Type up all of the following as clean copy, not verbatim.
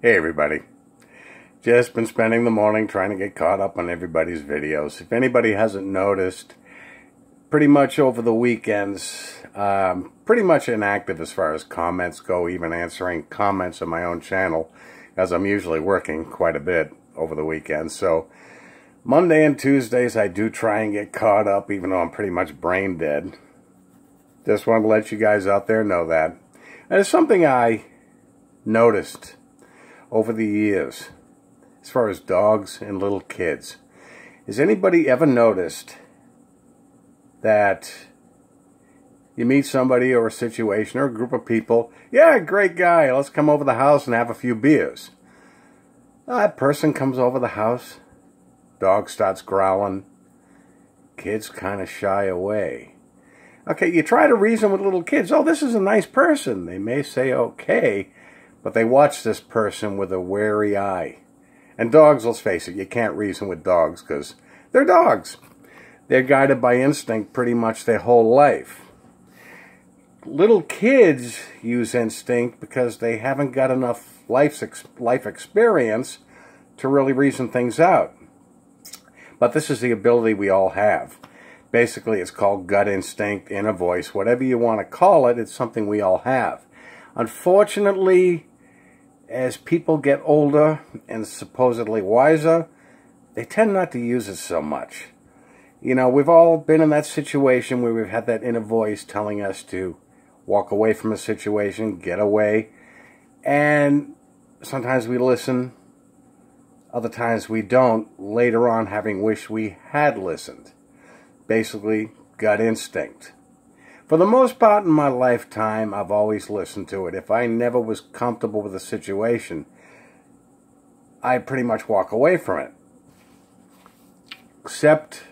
Hey everybody, just been spending the morning trying to get caught up on everybody's videos. If anybody hasn't noticed, pretty much over the weekends, pretty much inactive as far as comments go, even answering comments on my own channel, as I'm usually working quite a bit over the weekend. So Monday and Tuesdays I do try and get caught up, even though I'm pretty much brain dead. Just want to let you guys out there know that. And it's something I noticed over the years, as far as dogs and little kids. Has anybody ever noticed that you meet somebody or a situation or a group of people, yeah, great guy, let's come over the house and have a few beers. That person comes over the house, dog starts growling, kids kind of shy away. Okay, you try to reason with little kids, oh, this is a nice person. They may say okay, but they watch this person with a wary eye. And dogs, let's face it, you can't reason with dogs because they're dogs. They're guided by instinct pretty much their whole life. Little kids use instinct because they haven't got enough life experience to really reason things out. But this is the ability we all have. Basically, it's called gut instinct, inner voice, whatever you want to call it, it's something we all have. Unfortunately, as people get older and supposedly wiser, they tend not to use it so much. You know, we've all been in that situation where we've had that inner voice telling us to walk away from a situation, get away, and sometimes we listen, other times we don't, later on having wished we had listened. Basically, gut instinct. For the most part in my lifetime, I've always listened to it. If I never was comfortable with a situation, I'd pretty much walk away from it. Except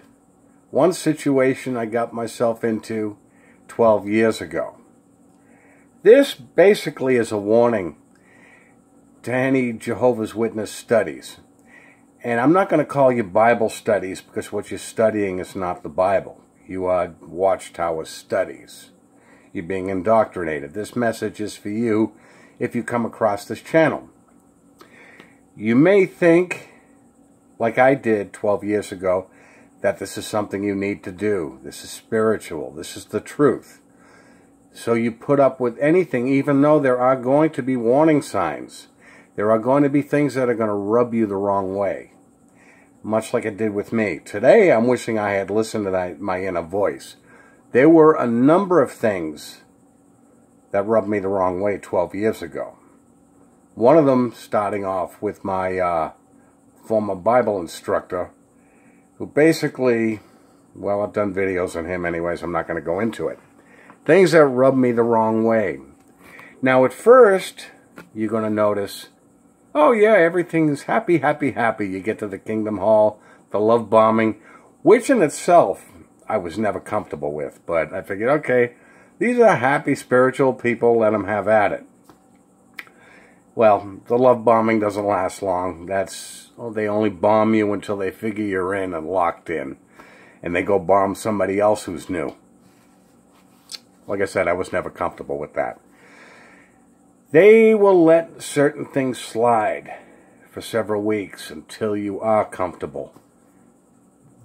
one situation I got myself into 12 years ago. This basically is a warning to any Jehovah's Witness studies. And I'm not going to call you Bible studies because what you're studying is not the Bible. You are Watchtower studies. You're being indoctrinated. This message is for you if you come across this channel. You may think, like I did 12 years ago, that this is something you need to do. This is spiritual. This is the truth. So you put up with anything, even though there are going to be warning signs. There are going to be things that are going to rub you the wrong way. Much like it did with me. Today, I'm wishing I had listened to my inner voice. There were a number of things that rubbed me the wrong way 12 years ago. One of them starting off with my former Bible instructor, who basically, well, I've done videos on him anyways, I'm not going to go into it. Things that rubbed me the wrong way. Now, at first, you're going to notice, oh yeah, everything's happy, happy, happy. You get to the Kingdom Hall, the love bombing, which in itself I was never comfortable with. But I figured, okay, these are happy spiritual people, let them have at it. Well, the love bombing doesn't last long. That's, oh, they only bomb you until they figure you're in and locked in. And they go bomb somebody else who's new. Like I said, I was never comfortable with that. They will let certain things slide for several weeks until you are comfortable.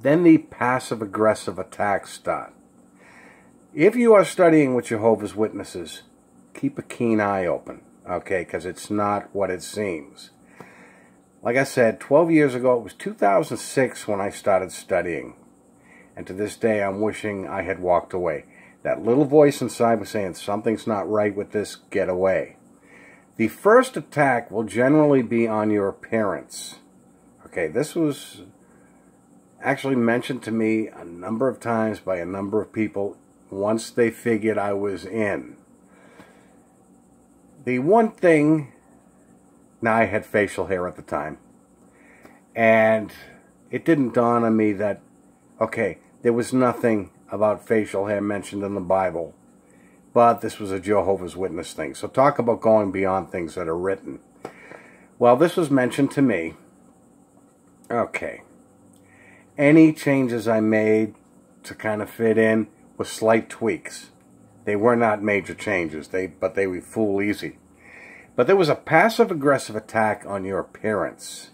Then the passive-aggressive attacks start. If you are studying with Jehovah's Witnesses, keep a keen eye open, okay, because it's not what it seems. Like I said, 12 years ago, it was 2006 when I started studying. And to this day, I'm wishing I had walked away. That little voice inside was saying, something's not right with this, get away. The first attack will generally be on your appearance. Okay, this was actually mentioned to me a number of times by a number of people once they figured I was in. The one thing, now I had facial hair at the time, and it didn't dawn on me that, okay, there was nothing about facial hair mentioned in the Bible. But this was a Jehovah's Witness thing. So talk about going beyond things that are written. Well, this was mentioned to me. Okay. Any changes I made to kind of fit in were slight tweaks. They were not major changes, but they would fool easy. But there was a passive-aggressive attack on your appearance.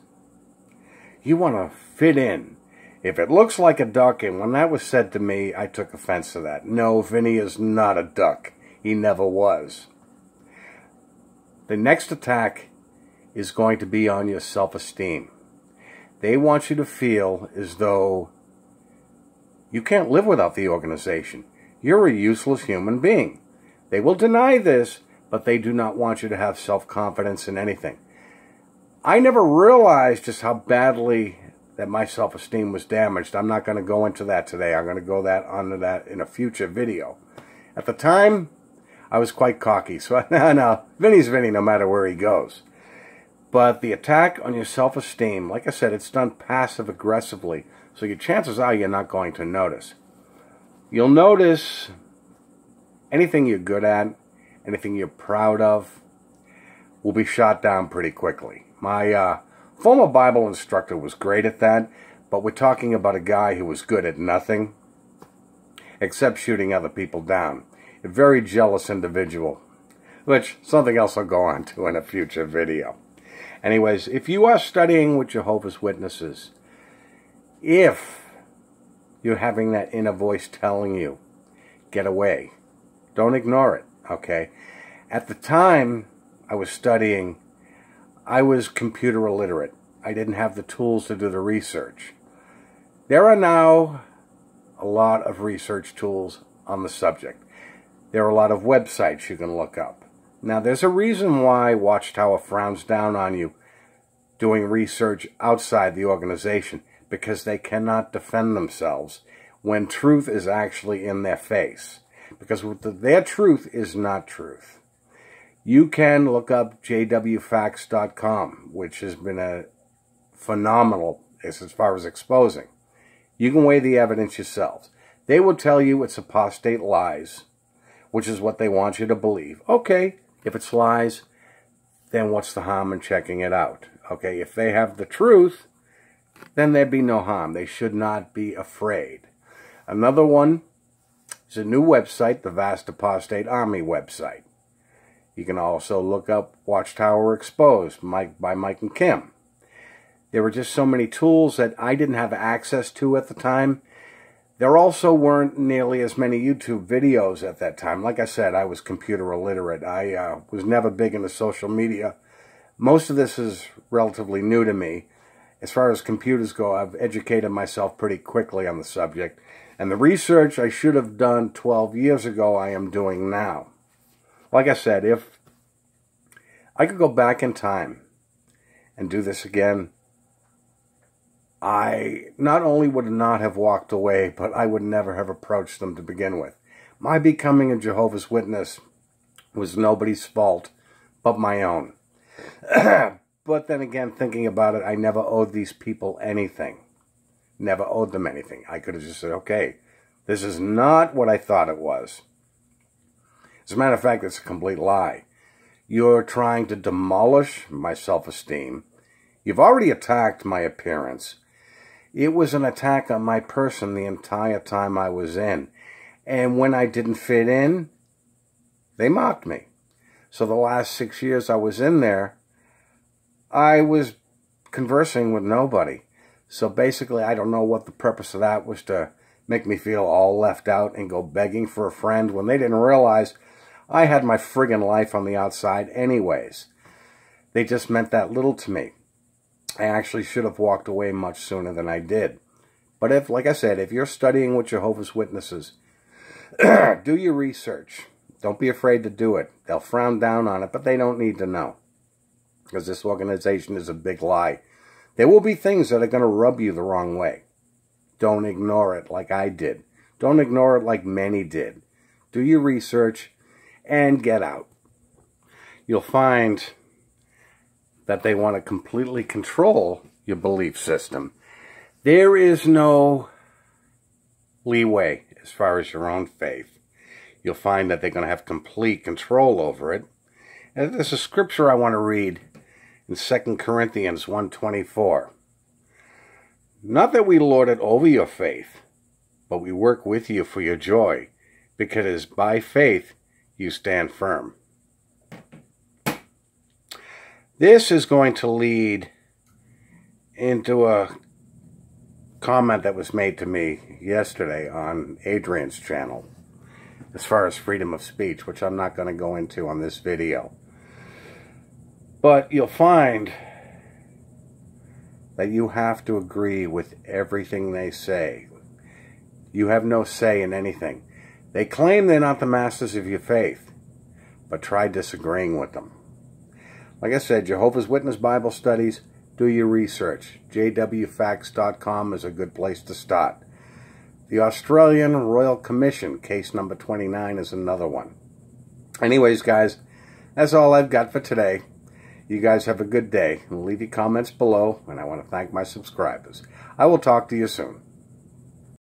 You want to fit in. If it looks like a duck, and when that was said to me, I took offense to that. No, Vinny is not a duck. He never was. The next attack is going to be on your self-esteem. They want you to feel as though you can't live without the organization. You're a useless human being. They will deny this, but they do not want you to have self-confidence in anything. I never realized just how badly that my self-esteem was damaged. I'm not going to go into that today. I'm going to go onto that in a future video. At the time, I was quite cocky. So no, Vinny's Vinny no matter where he goes. But the attack on your self-esteem, like I said, it's done passive-aggressively. So your chances are you're not going to notice. You'll notice anything you're good at, anything you're proud of, will be shot down pretty quickly. My former Bible instructor was great at that, but we're talking about a guy who was good at nothing except shooting other people down. A very jealous individual, which something else I'll go on to in a future video. Anyways, if you are studying with Jehovah's Witnesses, if you're having that inner voice telling you, get away, don't ignore it, okay? At the time I was studying, I was computer illiterate. I didn't have the tools to do the research. There are now a lot of research tools on the subject. There are a lot of websites you can look up. Now, there's a reason why Watchtower frowns down on you doing research outside the organization, because they cannot defend themselves when truth is actually in their face. Because their truth is not truth. You can look up jwfacts.com, which has been a phenomenal as far as exposing. You can weigh the evidence yourselves. They will tell you it's apostate lies, which is what they want you to believe. Okay, if it's lies, then what's the harm in checking it out? Okay, if they have the truth, then there'd be no harm. They should not be afraid. Another one is a new website, the Vast Apostate Army website. You can also look up Watchtower Exposed by Mike and Kim. There were just so many tools that I didn't have access to at the time. There also weren't nearly as many YouTube videos at that time. Like I said, I was computer illiterate. I was never big into social media. Most of this is relatively new to me. As far as computers go, I've educated myself pretty quickly on the subject. And the research I should have done 12 years ago, I am doing now. Like I said, if I could go back in time and do this again, I not only would not have walked away, but I would never have approached them to begin with. My becoming a Jehovah's Witness was nobody's fault but my own. But then again, thinking about it, I never owed these people anything. Never owed them anything. I could have just said, okay, this is not what I thought it was. As a matter of fact, it's a complete lie. You're trying to demolish my self-esteem. You've already attacked my appearance. It was an attack on my person the entire time I was in. And when I didn't fit in, they mocked me. So the last 6 years I was in there, I was conversing with nobody. So basically, I don't know what the purpose of that was, to make me feel all left out and go begging for a friend when they didn't realize I had my friggin' life on the outside anyways. They just meant that little to me. I actually should have walked away much sooner than I did. But if, like I said, if you're studying with Jehovah's Witnesses, do your research. Don't be afraid to do it. They'll frown down on it, but they don't need to know. Because this organization is a big lie. There will be things that are going to rub you the wrong way. Don't ignore it like I did. Don't ignore it like many did. Do your research and get out. You'll find that they want to completely control your belief system. There is no leeway as far as your own faith. You'll find that they're going to have complete control over it. And there's a scripture I want to read in 2 Corinthians 1:24. Not that we lord it over your faith, but we work with you for your joy, because by faith you stand firm. This is going to lead into a comment that was made to me yesterday on Adrian's channel as far as freedom of speech, which I'm not going to go into on this video. But you'll find that you have to agree with everything they say. You have no say in anything. They claim they're not the masters of your faith, but try disagreeing with them. Like I said, Jehovah's Witness Bible Studies, do your research. jwfacts.com is a good place to start. The Australian Royal Commission, case number 29, is another one. Anyways, guys, that's all I've got for today. You guys have a good day. Leave your comments below, and I want to thank my subscribers. I will talk to you soon.